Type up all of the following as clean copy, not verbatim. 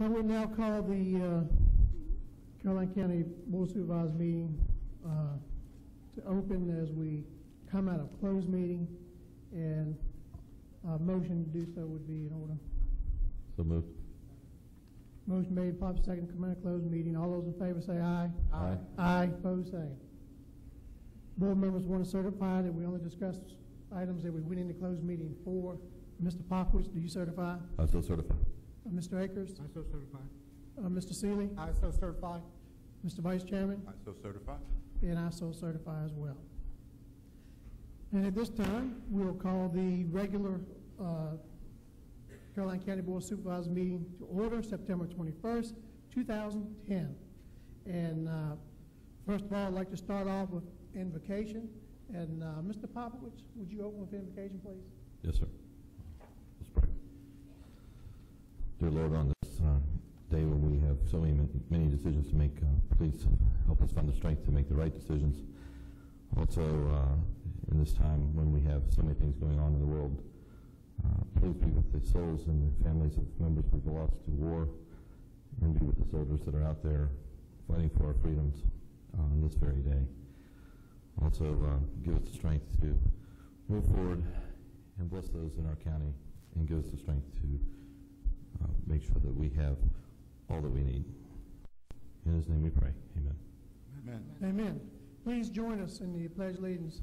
I will now call the Caroline County Board of Supervisors meeting to open as we come out of closed meeting, and a motion to do so would be in order. So moved. Motion made, proper second, come out of closed meeting. All those in favor say aye. Aye. Aye. Opposed, same. Board members want to certify that we only discussed items that we went into closed meeting for. Mr. Popowitz, do you certify? I so certify. Mr. Akers? I so certify. Mr. Seeley? I so certify. Mr. Vice Chairman? I so certify. And I so certify as well. And at this time, we'll call the regular Caroline County Board of Supervisors meeting to order, September 21st, 2010. And first of all, I'd like to start off with invocation. And Mr. Popowitz, would you open with invocation, please? Yes, sir. Let's pray. Dear Lord, on this day when we have so many decisions to make, please help us find the strength to make the right decisions. Also, in this time when we have so many things going on in the world, please be with the souls and the families of members we've lost to war, and be with the soldiers that are out there fighting for our freedoms on this very day. Also, give us the strength to move forward and bless those in our county, and give us the strength to make sure that we have all that we need. In His name we pray. Amen. Amen. Amen. Please join us in the Pledge of Allegiance.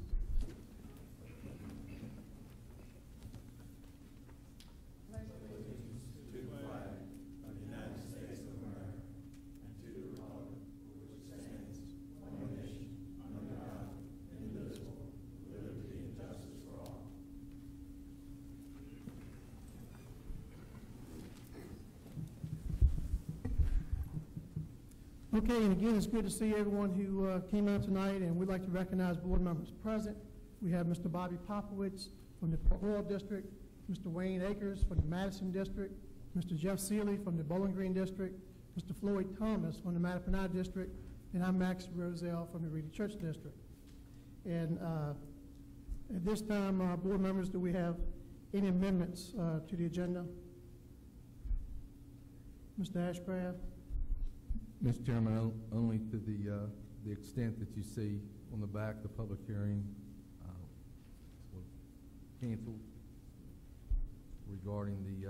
Okay, and again, it's good to see everyone who came out tonight, and we'd like to recognize board members present. We have Mr. Bobby Popowitz from the Port Royal District, Mr. Wayne Akers from the Madison District, Mr. Jeff Seeley from the Bowling Green District, Mr. Floyd Thomas from the Mattaponi District, and I'm Max Roselle from the Reedy Church District. And at this time, board members, do we have any amendments to the agenda? Mr. Ashcraft? Mr. Chairman, only to the extent that you see on the back, the public hearing was canceled regarding the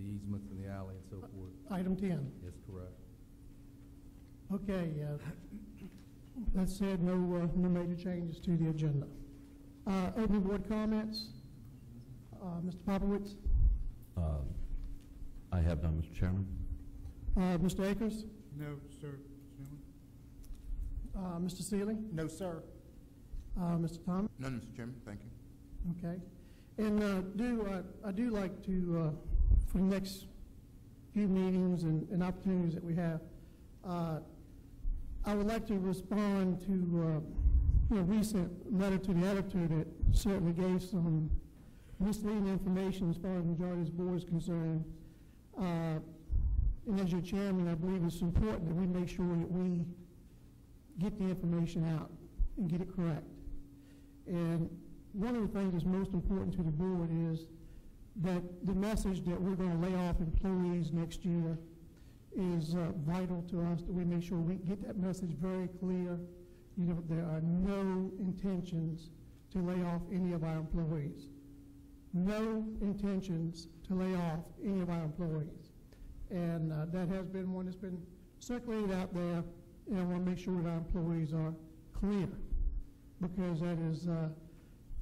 easements in the alley and so forth. Item 10. Yes, correct. Okay. That said, no major changes to the agenda. Open board comments. Mr. Popowitz? I have none, Mr. Chairman. Mr. Akers? No, sir, Chairman. Mr. Seeley? No, sir. Mr. Thomas? None, Mr. Chairman. Thank you. Okay. And I do like to, for the next few meetings and opportunities that we have, I would like to respond to a recent letter to the editor that certainly gave some misleading information as far as the majority of this board is concerned. And as your chairman, I believe it's important that we make sure that we get the information out and get it correct. And one of the things that's most important to the board is that the message that we're going to lay off employees next year is vital to us, that we make sure we get that message very clear. You know, there are no intentions to lay off any of our employees. No intentions to lay off any of our employees. And that has been one that's been circulated out there, and I want to make sure that our employees are clear, because that is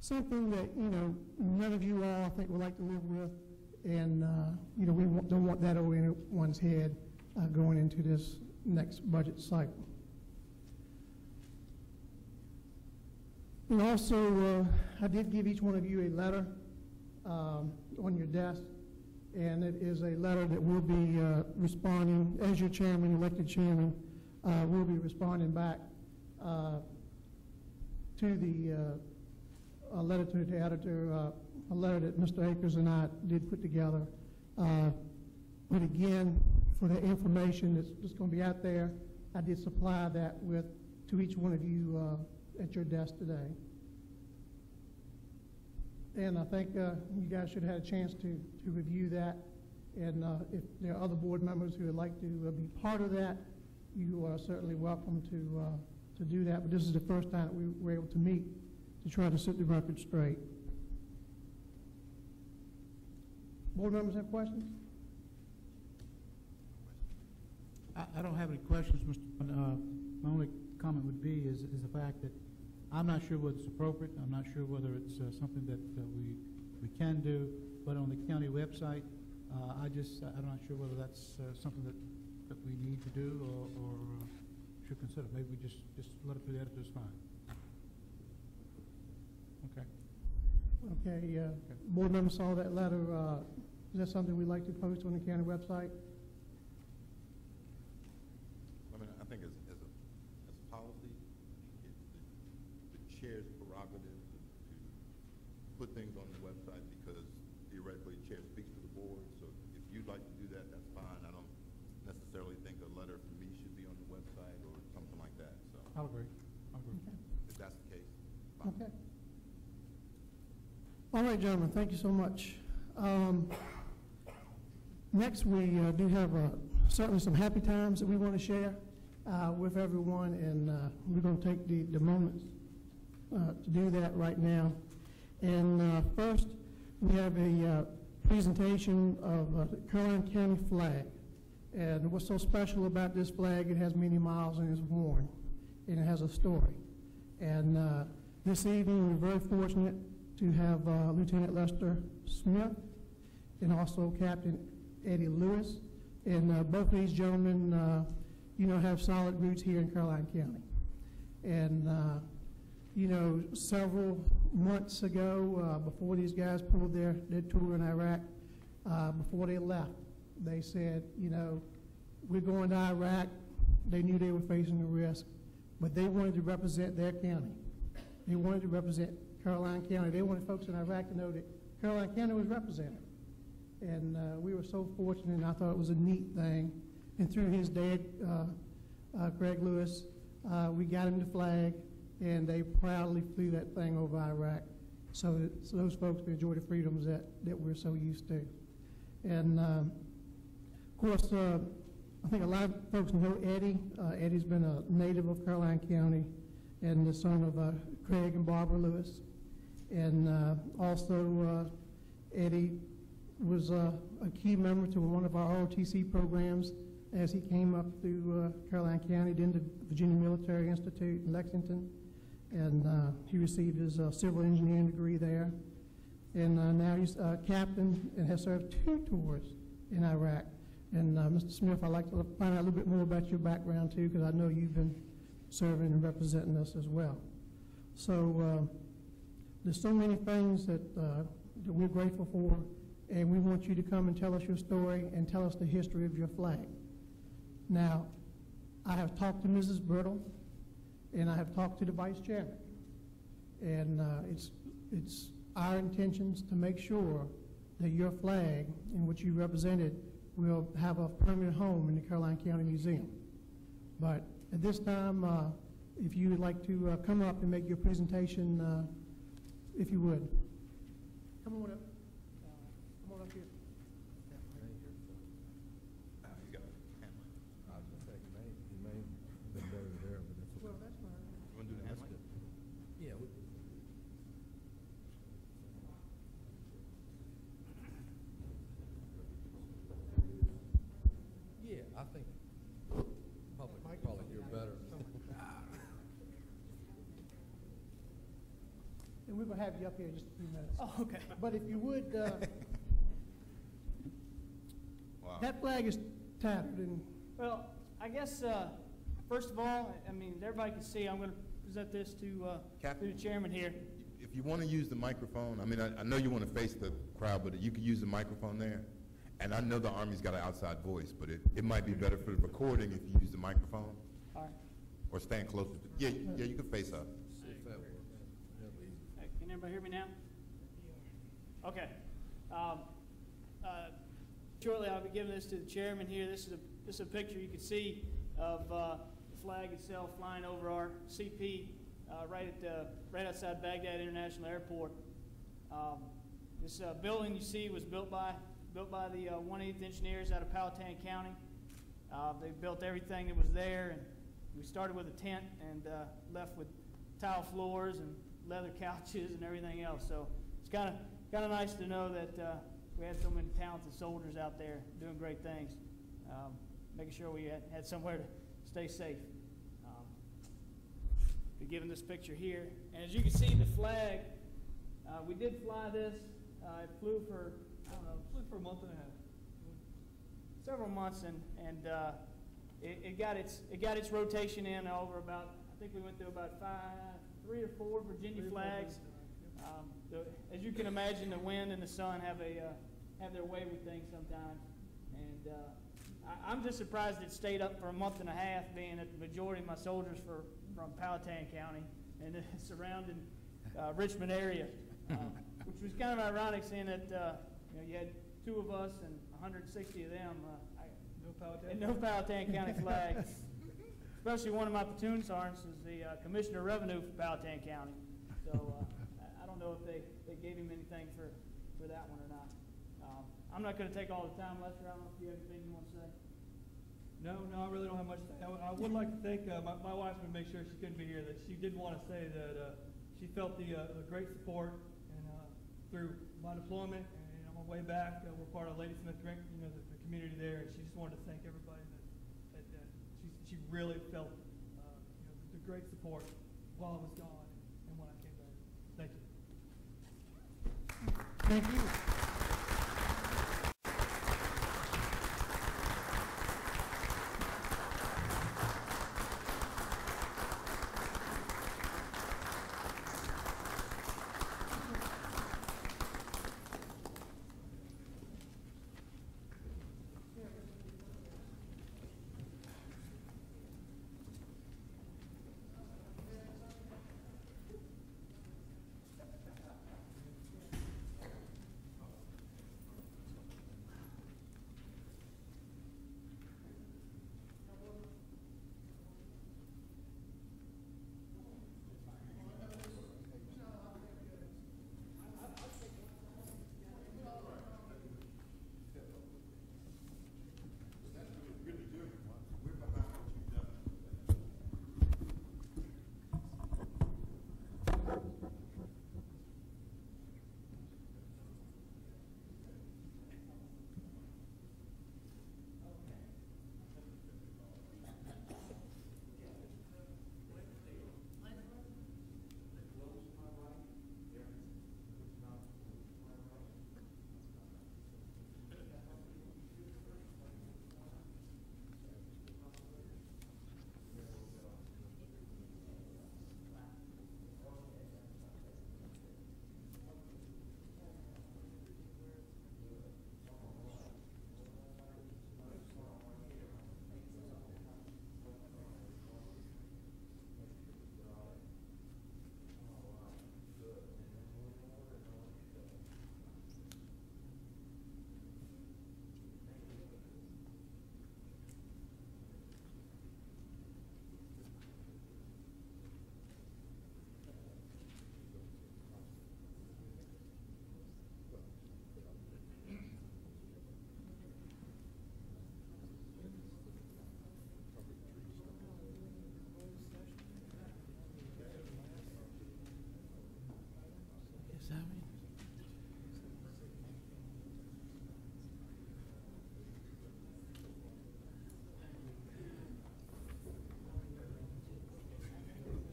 something that, you know, none of you all, I think, would like to live with, and, you know, we don't want that over anyone's head going into this next budget cycle. And also, I did give each one of you a letter on your desk, and it is a letter that will be responding, as your chairman, elected chairman, will be responding back to the letter to the editor, a letter that Mr. Akers and I did put together. But again, for the information that's going to be out there, I did supply that to each one of you at your desk today. And I think you guys should have had a chance to review that And if there are other board members who would like to be part of that, you are certainly welcome to do that. But this is the first time that we were able to meet to try to set the record straight. Board members have questions? I don't have any questions, Mr. My only comment would be is the fact that I'm not sure whether it's appropriate. I'm not sure whether it's something that we can do, but on the county website, I'm not sure whether that's something that we need to do or should consider. Maybe we just let it through the editors, fine. Okay. Okay, board members saw that letter. Is that something we'd like to post on the county website? I mean, I think as a policy, it's the chair's prerogative to put things on the website because theoretically the chair speaks to the board. So if you'd like to do that, that's fine. I don't necessarily think a letter from me should be on the website or something like that. So I'll agree. Okay. if that's the case, fine. Okay. All right, gentlemen, thank you so much. Next, we do have certainly some happy times that we want to share with everyone, and we're going to take the moments to do that right now. And first, we have a presentation of the Caroline County flag. And what's so special about this flag, it has many miles and it's worn, and it has a story. And this evening, we're very fortunate to have Lieutenant Lester Smith and also Captain Eddie Lewis. And both of these gentlemen, have solid roots here in Caroline County. And, several months ago, before these guys pulled their tour in Iraq, before they left, they said, we're going to Iraq. They knew they were facing a risk, but they wanted to represent their county. They wanted to represent Caroline County. They wanted folks in Iraq to know that Caroline County was represented. And we were so fortunate, and I thought it was a neat thing. And through his dad, Craig Lewis, we got him the flag, and they proudly flew that thing over Iraq so those folks could enjoy the freedoms that we're so used to. And, of course, I think a lot of folks know Eddie. Eddie's been a native of Caroline County and the son of Craig and Barbara Lewis. And also, Eddie was a key member to one of our ROTC programs as he came up through Caroline County, then to Virginia Military Institute in Lexington. And he received his civil engineering degree there. And now he's a captain and has served 2 tours in Iraq. And Mr. Smith, I'd like to find out a little bit more about your background too, because I know you've been serving and representing us as well. So there's so many things that we're grateful for, and we want you to come and tell us your story and tell us the history of your flag. Now, I have talked to Mrs. Brittle, and I have talked to the Vice Chairman, and it's our intentions to make sure that your flag and what you represented will have a permanent home in the Caroline County Museum. But at this time, if you would like to come up and make your presentation, if you would. Come on up. Come on up here. You got a camera. I was gonna say, he may have been better there, but that's okay. Well, that's fine. You want to do the That's hand good. mic? Yeah. Yeah, I think public probably hear better. And we're going to have you up here in just a few minutes. Oh, okay. But if you would, Wow. that flag is tattered, and Well, I guess, first of all, I mean, everybody can see, I'm going to present this to Captain? the chairman here. If you want to use the microphone, I mean, I know you want to face the crowd, but you could use the microphone there. And I know the Army's got an outside voice, but it might be better for the recording if you use the microphone All right. or stand closer to, yeah, you can face up. See if that works. That'll be easy. Can everybody hear me now? Okay. Shortly, I'll be giving this to the chairman here. This is a picture you can see of the flag itself flying over our CP right outside Baghdad International Airport. This building you see was built by built by the 1/8 engineers out of Powhatan County. They built everything that was there, and we started with a tent and left with tile floors and leather couches and everything else. So it's kind of nice to know that we had so many talented soldiers out there doing great things, making sure we had somewhere to stay safe. Given this picture here, and as you can see, the flag, we did fly this. It flew for, I don't know, For a month and a half. several months, and it got its rotation in over about, I think we went through about 3 or 4 Virginia flags. As you can imagine, the wind and the sun have their way with things sometimes, and I'm just surprised it stayed up for a month and a half, being that the majority of my soldiers from Powhatan County and the surrounding Richmond area, which was kind of ironic, seeing that you had 2 of us and 160 of them. No Powhatan County flag. Especially one of my platoon sergeants is the Commissioner of Revenue for Powhatan County. So I don't know if they gave him anything for that one or not. I'm not going to take all the time, Lester. I don't know if you have anything you want to say. No, I really don't have much to say. I would like to thank my wife, to make sure she couldn't be here, that she did want to say that she felt the great support and through my deployment and on my way back. We're part of Ladysmith Drink, the community there, and she just wanted to thank everybody that she really felt the great support while I was gone and when I came back. Thank you. Thank you.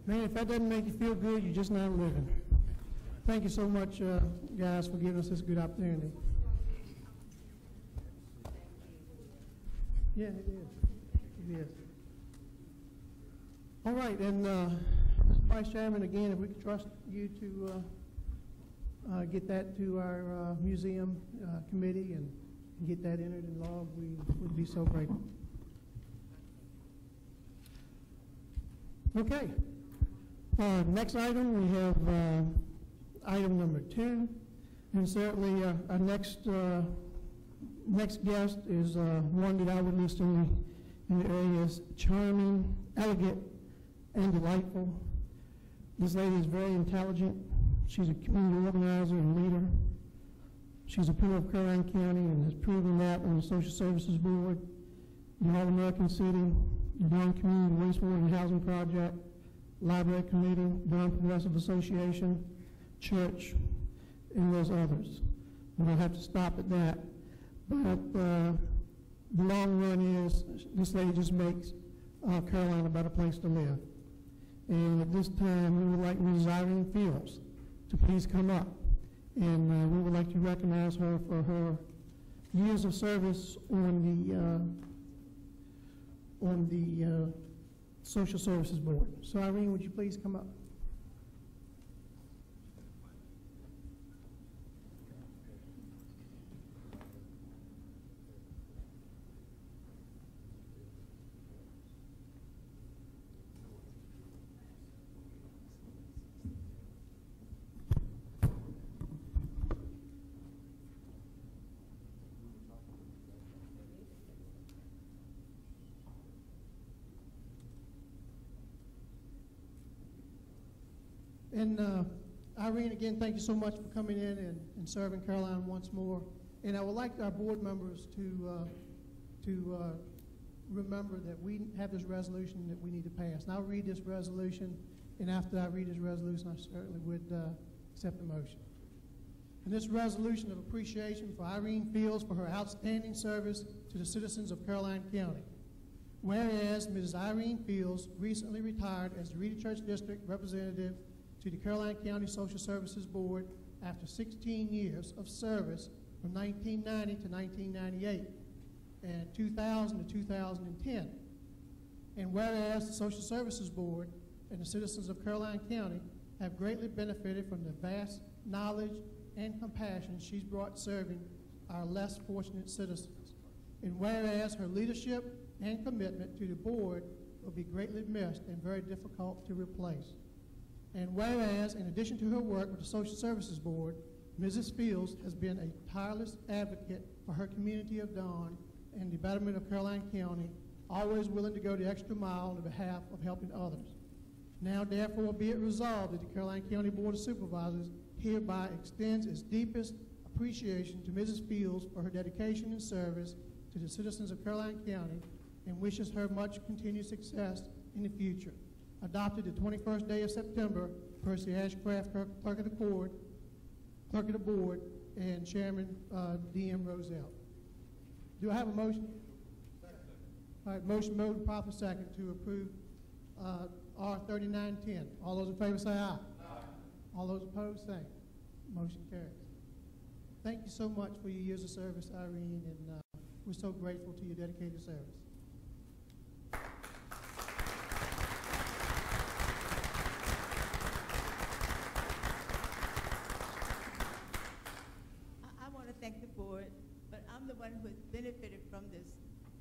Man, if that doesn't make you feel good, you're just not living. Thank you so much, guys, for giving us this good opportunity. Yeah, it is. It is. All right, and Mr. Vice Chairman, again, if we could trust you to get that to our museum committee and get that entered in log, we would be so grateful. Okay. Next item, we have item number 2, and certainly our next guest is one that I would list in the area as charming, elegant, and delightful. This lady is very intelligent. She's a community organizer and leader. She's a peer of Caroline County and has proven that on the Social Services Board, the All-American City, the Durham Community Wastewater and Housing Project, Library Committee, Durham Progressive Association, Church, and there's others. We don't have to stop at that. But the long run is this lady just makes Caroline a better place to live. And at this time, we would like Mrs. Irene Fields to please come up. And we would like to recognize her for her years of service on the Social Services Board. So Irene, would you please come up? And Irene, again, thank you so much for coming in and serving Caroline once more. And I would like our board members to remember that we have this resolution that we need to pass. And I'll read this resolution, and after I read this resolution, I certainly would accept the motion. And this resolution of appreciation for Irene Fields for her outstanding service to the citizens of Caroline County. Whereas Mrs. Irene Fields recently retired as the Reedy Church District Representative to the Caroline County Social Services Board after 16 years of service from 1990 to 1998 and 2000 to 2010. And whereas the Social Services Board and the citizens of Caroline County have greatly benefited from the vast knowledge and compassion she's brought serving our less fortunate citizens. And whereas her leadership and commitment to the board will be greatly missed and very difficult to replace. And whereas, in addition to her work with the Social Services Board, Mrs. Fields has been a tireless advocate for her community of Don and the betterment of Caroline County, always willing to go the extra mile on behalf of helping others. Now, therefore, be it resolved that the Caroline County Board of Supervisors hereby extends its deepest appreciation to Mrs. Fields for her dedication and service to the citizens of Caroline County and wishes her much continued success in the future. Adopted the 21st day of September, Percy Ashcraft, Clerk of the Board, and Chairman D.M. Roselle. Do I have a motion? All right, motion made and proper second to approve R3910. All those in favor say aye. Aye. All those opposed say. Motion carries. Thank you so much for your years of service, Irene, and we're so grateful to your dedicated service. Thank the board, but I'm the one who has benefited from this.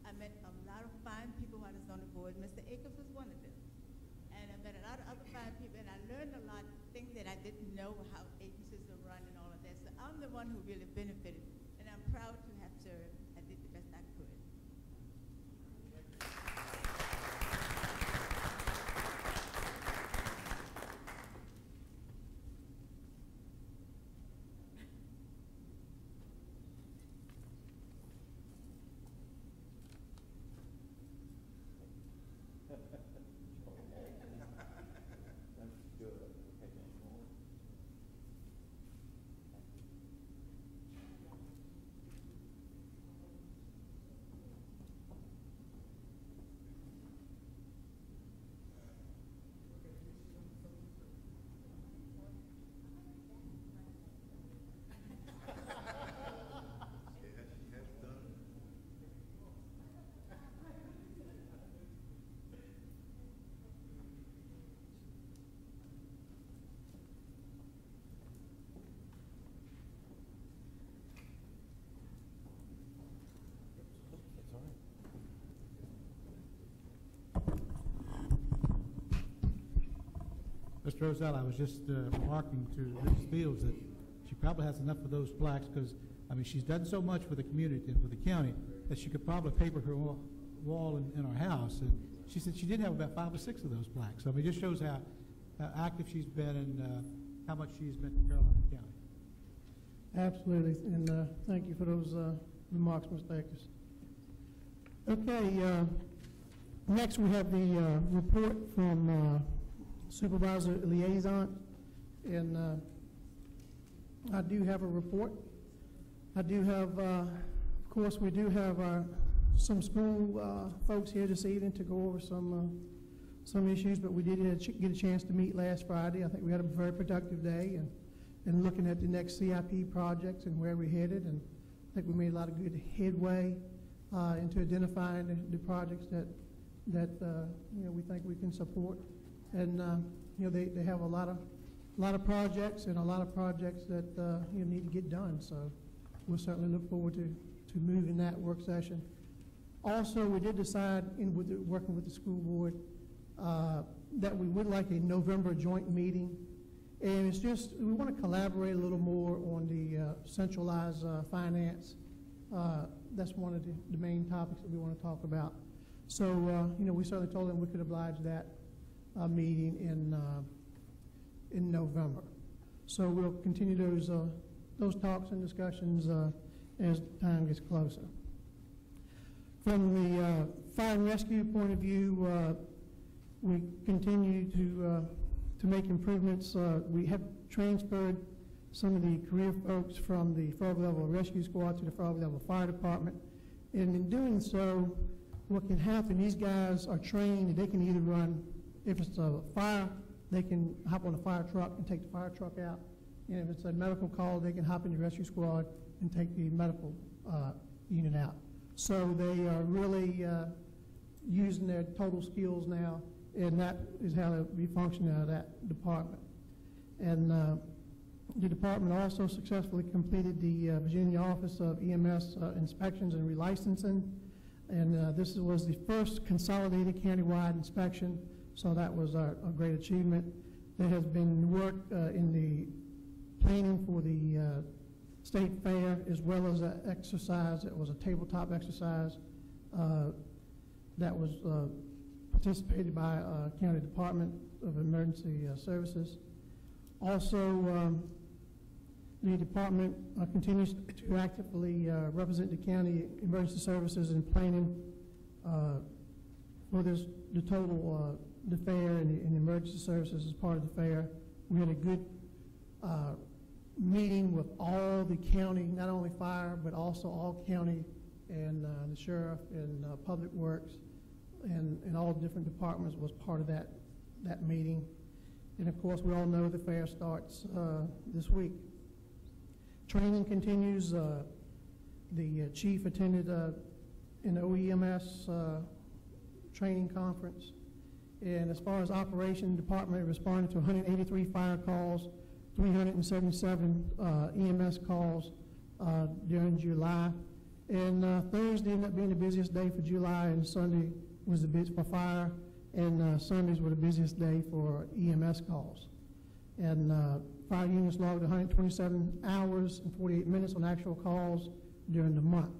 I met a lot of fine people while I was on the board. Mr. Akers was one of them. And I met a lot of other fine people, and I learned a lot of things that I didn't know, how agencies are run and all of that. So I'm the one who really benefited, and I'm proud to have served. I did the best I could. Mr. Roselle, I was just remarking to Mrs. Fields that she probably has enough of those plaques because, I mean, she's done so much for the community and for the county that she could probably paper her wall in our house. And she said she did have about 5 or 6 of those plaques. So, I mean, it just shows how active she's been and how much she's meant to Caroline County. Absolutely, and thank you for those remarks, Mr. Akers. Okay, next we have the report from Supervisor Liaison, and I do have a report. I do have, of course, we do have some school folks here this evening to go over some issues, but we did get a chance to meet last Friday. I think we had a very productive day, and looking at the next CIP projects and where we're headed, and I think we made a lot of good headway into identifying the projects that you know, we think we can support. And you know, they have a lot of projects, and a lot of projects that you know, need to get done. So we'll certainly look forward to moving that work session. Also, we did decide, working with the school board, that we would like a November joint meeting. And it's just, we want to collaborate a little more on the centralized finance. That's one of the main topics that we want to talk about. So, you know, we certainly told them we could oblige that meeting in November. So we'll continue those talks and discussions as time gets closer. From the fire and rescue point of view, we continue to make improvements. We have transferred some of the career folks from the Frog Level Rescue Squad to the Frog Level Fire Department. And in doing so, what can happen, these guys are trained, they can either run, if it's a fire, they can hop on a fire truck and take the fire truck out. And if it's a medical call, they can hop in the rescue squad and take the medical unit out. So they are really using their total skills now, and that is how they'll be functioning out of that department. And the department also successfully completed the Virginia Office of EMS Inspections and Relicensing, and this was the first consolidated countywide inspection, so that was a great achievement. There has been work in the planning for the state fair, as well as an exercise. It was a tabletop exercise that was participated by County Department of Emergency Services. Also, the department continues to actively represent the county emergency services in planning for the total the fair and emergency services as part of the fair. We had a good meeting with all the county, not only fire, but also all county and the sheriff and public works and all different departments was part of that meeting. And of course, we all know the fair starts this week. Training continues. The chief attended an OEMS training conference. And as far as operation, department responded to 183 fire calls, 377 EMS calls during July. And Thursday ended up being the busiest day for July, and Sunday was the busiest for fire, and Sundays were the busiest day for EMS calls. And fire units logged 127 hours and 48 minutes on actual calls during the month.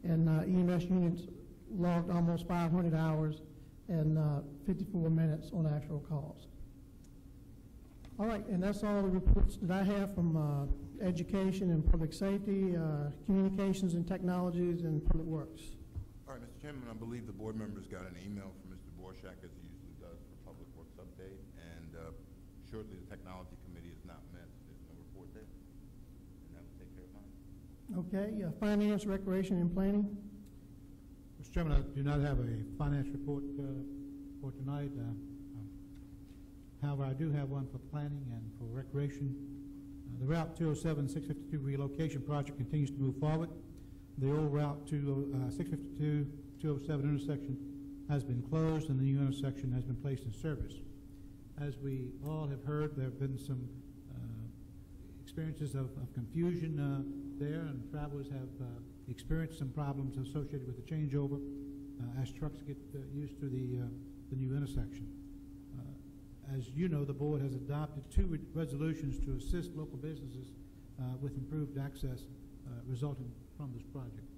And EMS units logged almost 500 hours and 54 minutes on actual calls. All right, and that's all the reports that I have from education and public safety, communications and technologies, and public works. All right, Mr. Chairman, I believe the board members got an email from Mr. Borshak, as he usually does, for Public Works update, and shortly the Technology Committee is not met, so there's no report there, and that will take care of mine. Okay, finance, recreation, and planning. Mr. Chairman, I do not have a finance report for tonight. However, I do have one for planning and for recreation. The Route 207-652 relocation project continues to move forward. The old Route 652-207 intersection has been closed, and the new intersection has been placed in service. As we all have heard, there have been some experiences of confusion there, and travelers have experienced some problems associated with the changeover as trucks get used to the new intersection. As you know, the board has adopted 2 resolutions to assist local businesses with improved access resulting from this project.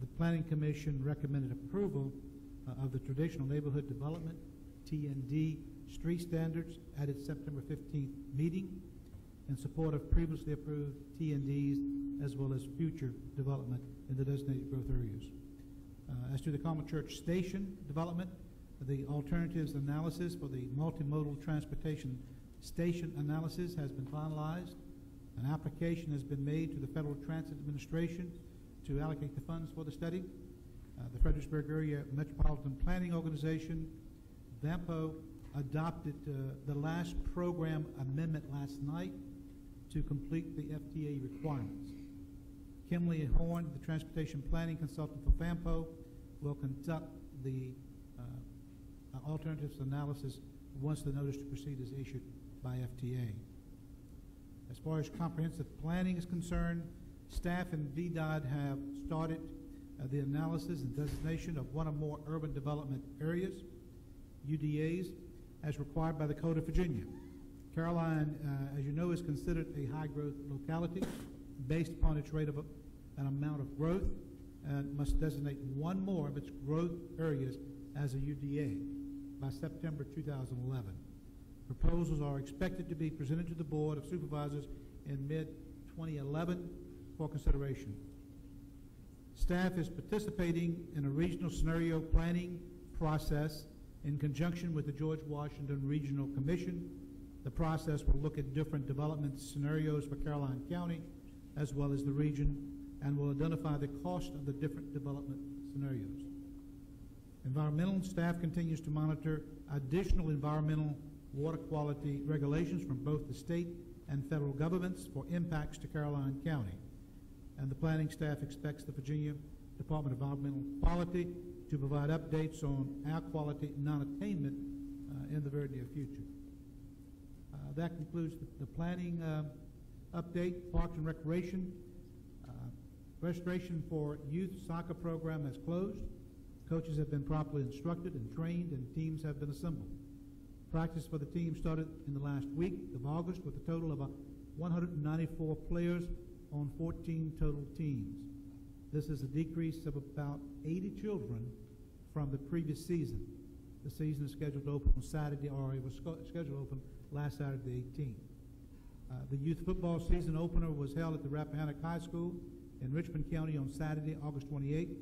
The Planning Commission recommended approval of the Traditional Neighborhood Development, TND, street standards at its September 15th meeting. in support of previously approved T&Ds as well as future development in the designated growth areas. As to the Common Church Station development, the alternatives analysis for the multimodal transportation station analysis has been finalized. An application has been made to the Federal Transit Administration to allocate the funds for the study. The Fredericksburg Area Metropolitan Planning Organization, VAMPO, adopted the last program amendment last night to complete the FTA requirements. Kimley Horn, the transportation planning consultant for VAMPO, will conduct the alternatives analysis once the notice to proceed is issued by FTA. As far as comprehensive planning is concerned, staff and VDOT have started the analysis and designation of one or more urban development areas, UDAs, as required by the Code of Virginia. Caroline, as you know, is considered a high-growth locality based upon its rate of an amount of growth, and must designate one more of its growth areas as a UDA by September 2011. Proposals are expected to be presented to the Board of Supervisors in mid-2011 for consideration. Staff is participating in a regional scenario planning process in conjunction with the George Washington Regional Commission. The process will look at different development scenarios for Caroline County as well as the region, and will identify the cost of the different development scenarios. Environmental staff continues to monitor additional environmental water quality regulations from both the state and federal governments for impacts to Caroline County. And the planning staff expects the Virginia Department of Environmental Quality to provide updates on air quality non-attainment in the very near future. That concludes the planning update. Parks and Recreation. Registration for youth soccer program has closed. Coaches have been properly instructed and trained, and teams have been assembled. Practice for the team started in the last week of August with a total of 194 players on 14 total teams. This is a decrease of about 80 children from the previous season. The season is scheduled to open on Saturday, or it was scheduled to open last Saturday, the 18th. The youth football season opener was held at the Rappahannock High School in Richmond County on Saturday, August 28th.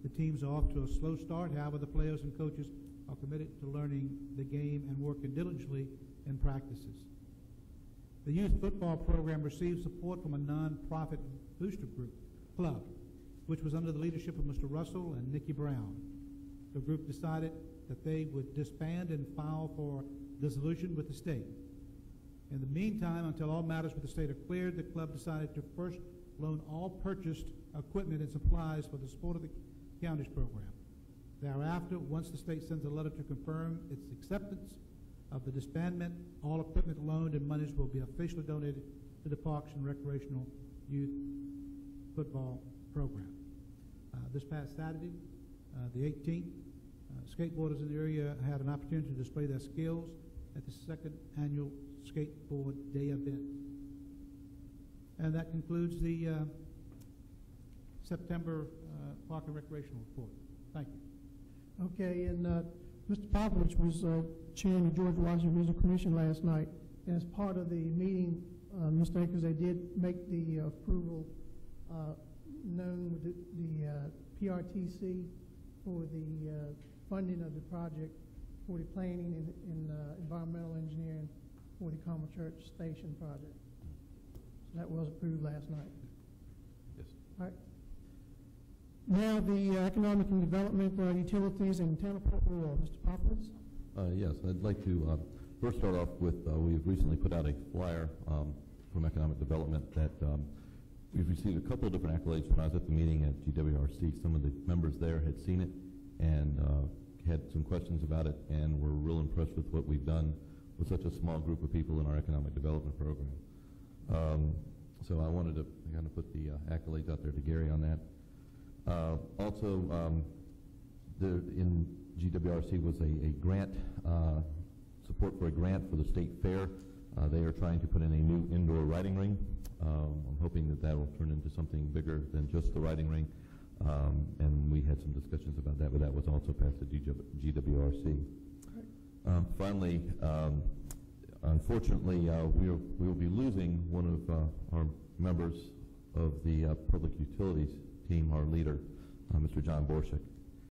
The teams are off to a slow start. However, the players and coaches are committed to learning the game and working diligently in practices. The youth football program received support from a non-profit booster group, club, which was under the leadership of Mr. Russell and Nikki Brown. The group decided that they would disband and file for dissolution with the state. In the meantime, until all matters with the state are cleared, the club decided to first loan all purchased equipment and supplies for the Sport of the Counties program. Thereafter, once the state sends a letter to confirm its acceptance of the disbandment, all equipment loaned and monies will be officially donated to the Parks and Recreational Youth Football Program. This past Saturday, the 18th, skateboarders in the area had an opportunity to display their skills at the second annual Skateboard Day event. And that concludes the September Park and Recreational Report. Thank you. Okay, and Mr. Popovich was chairing the George Washington Regional Commission last night. As part of the meeting, Mr. Akers, they did make the approval known with the PRTC for the funding of the project for the planning and environmental engineering for the Common Church Station project. So that was approved last night. Yes. All right. Now the economic and development, utilities, and town of Port Royal. Mr. Popovich? Yes, I'd like to first start off with we've recently put out a flyer from economic development that we've received a couple of different accolades. When I was at the meeting at GWRC, some of the members there had seen it and had some questions about it, and were real impressed with what we've done with such a small group of people in our economic development program. So I wanted to kind of put the accolades out there to Gary on that. Also, in GWRC was a grant, support for a grant for the state fair. They are trying to put in a new indoor riding ring. I'm hoping that will turn into something bigger than just the riding ring. And we had some discussions about that, but that was also passed at GWRC. Finally, Unfortunately, we will be losing one of our members of the Public Utilities team, our leader, Mr. John Borshak.